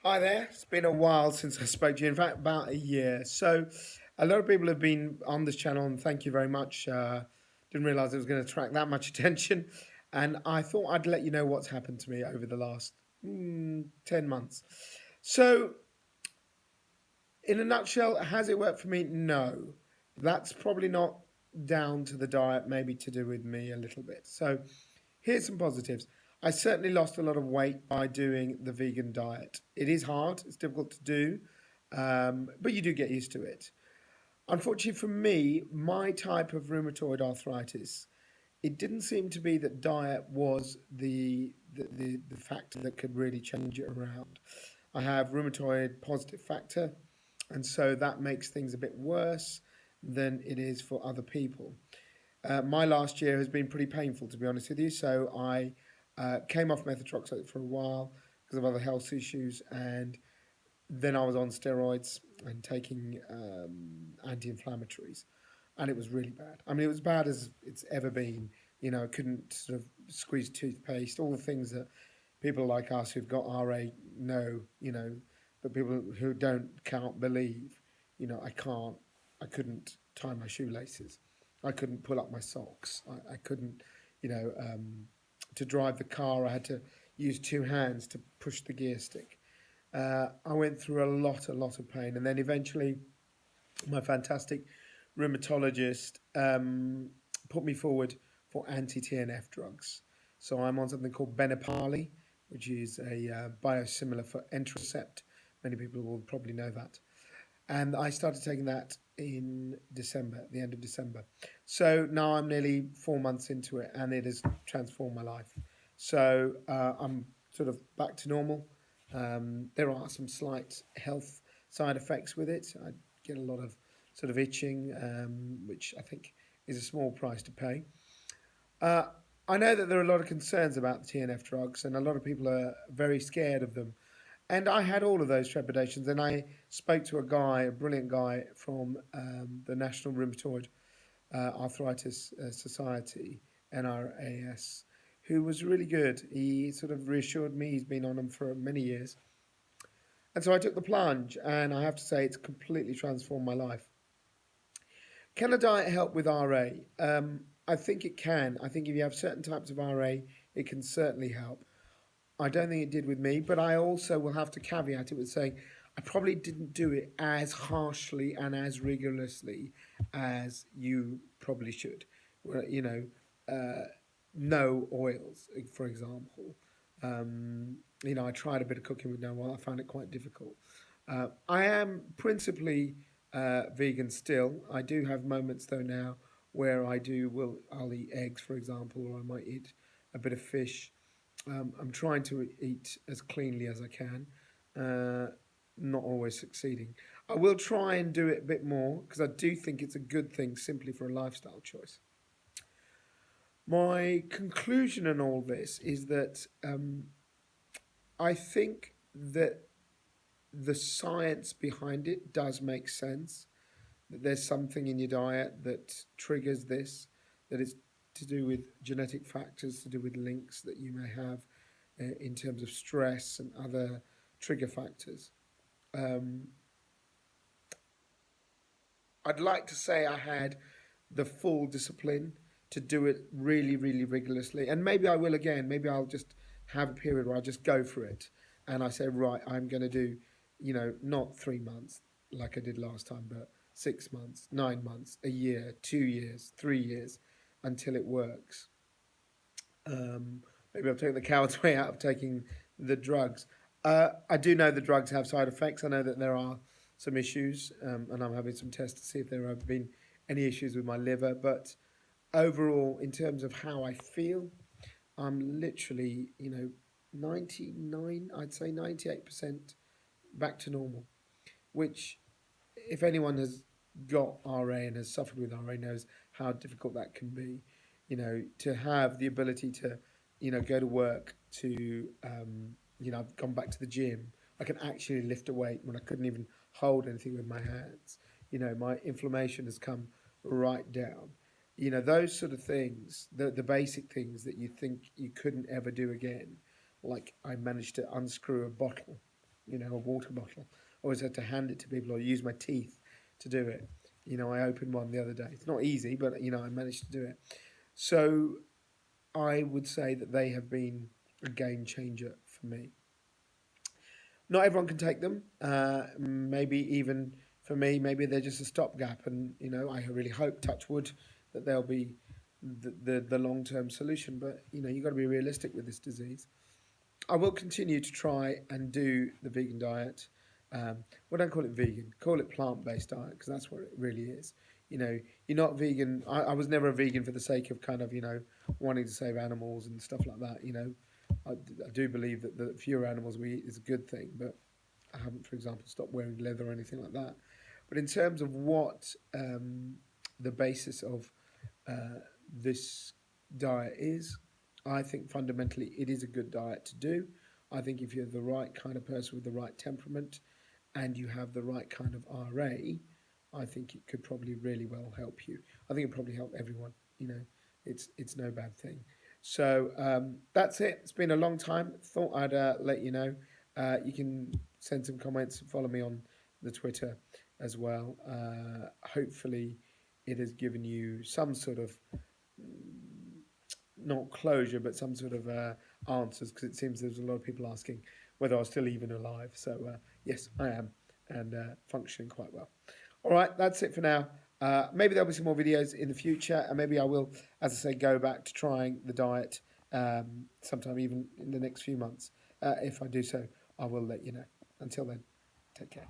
Hi there. It's been a while since I spoke to you. In fact, about a year. So, a lot of people have been on this channel, and thank you very much. Didn't realize it was going to attract that much attention, and I thought I'd let you know what's happened to me over the last 10 months. So, in a nutshell, has it worked for me? No. That's probably not down to the diet, maybe to do with me a little bit. So, here's some positives. I certainly lost a lot of weight by doing the vegan diet. It is hard, it's difficult to do, but you do get used to it. Unfortunately for me, my type of rheumatoid arthritis, it didn't seem to be that diet was the factor that could really change it around. I have rheumatoid positive factor, and so that makes things a bit worse than it is for other people. My last year has been pretty painful, to be honest with you. So I came off methotrexate for a while because of other health issues, and then I was on steroids and taking anti-inflammatories, and it was really bad. I mean, it was bad as it's ever been. I couldn't sort of squeeze toothpaste, all the things that people like us who've got RA know, but people who don't can't believe, I couldn't tie my shoelaces. I couldn't pull up my socks. I couldn't, you know, um, to drive the car, I had to use two hands to push the gear stick. I went through a lot of pain, and then eventually, my fantastic rheumatologist put me forward for anti-TNF drugs. So I'm on something called Benepali, which is a biosimilar for Entrecept. Many people will probably know that. And I started taking that in December, the end of December. So now I'm nearly 4 months into it, and it has transformed my life. So I'm sort of back to normal. There are some slight health side effects with it. I get a lot of sort of itching, which I think is a small price to pay. Uh, I know that there are a lot of concerns about the TNF drugs, and a lot of people are very scared of them. And I had all of those trepidations, and I spoke to a guy, a brilliant guy from the National Rheumatoid Arthritis Society, NRAS, who was really good. He sort of reassured me. He's been on them for many years. And so I took the plunge, and I have to say it's completely transformed my life. Can a diet help with RA? I think it can. I think if you have certain types of RA, it can certainly help. I don't think it did with me, but I also will have to caveat it with saying I probably didn't do it as harshly and as rigorously as you probably should. Uh, no oils, for example. I tried a bit of cooking with no oil. I found it quite difficult. I am principally vegan still. I do have moments though now where I'll eat eggs, for example, or I might eat a bit of fish. I'm trying to eat as cleanly as I can, not always succeeding. I will try and do it a bit more because I do think it's a good thing simply for a lifestyle choice. My conclusion in all this is that I think that the science behind it does make sense, that there's something in your diet that triggers this, that it's to do with genetic factors, to do with links that you may have in terms of stress and other trigger factors. Um, I'd like to say I had the full discipline to do it really, really rigorously. And maybe I will again. Maybe I'll just have a period where I just go for it. And I say, right, I'm going to do, not 3 months like I did last time, but 6 months, 9 months, a year, 2 years, 3 years until it works. Maybe I'm taking the coward's way out of taking the drugs. I do know the drugs have side effects. I know that there are some issues, and I'm having some tests to see if there have been any issues with my liver. But overall, in terms of how I feel, I'm literally, 99, I'd say 98% back to normal, which if anyone has got RA and has suffered with RA knows how difficult that can be. To have the ability to, go to work, to, I've gone back to the gym. I can actually lift a weight when I couldn't even hold anything with my hands. My inflammation has come right down. Those sort of things, the basic things that you think you couldn't ever do again. Like I managed to unscrew a bottle, a water bottle. I always had to hand it to people or use my teeth to do it. I opened one the other day. It's not easy, but I managed to do it. So I would say that they have been a game changer for me. Not everyone can take them. Maybe even for me, maybe they're just a stopgap, and I really hope, touch wood, that they'll be the long term solution. But you've got to be realistic with this disease. I will continue to try and do the vegan diet. Well, don't call it vegan, call it plant based diet, because that's what it really is. You're not vegan. I was never a vegan for the sake of kind of, wanting to save animals and stuff like that. I do believe that the fewer animals we eat is a good thing, but I haven't, for example, stopped wearing leather or anything like that. But in terms of what the basis of this diet is, I think fundamentally it is a good diet to do. I think if you're the right kind of person with the right temperament and you have the right kind of RA, I think it could probably really well help you. I think it probably help everyone. It's no bad thing. So that's it. It's been a long time. Thought I'd let you know. You can send some comments. Follow me on the Twitter as well. Hopefully, it has given you some sort of not closure, but some sort of answers, because it seems there's a lot of people asking whether I was still even alive. So yes, I am, and functioning quite well. All right, that's it for now. Maybe there'll be some more videos in the future, and maybe I will, as I say, go back to trying the diet sometime even in the next few months. If I do so, I will let you know. Until then, take care.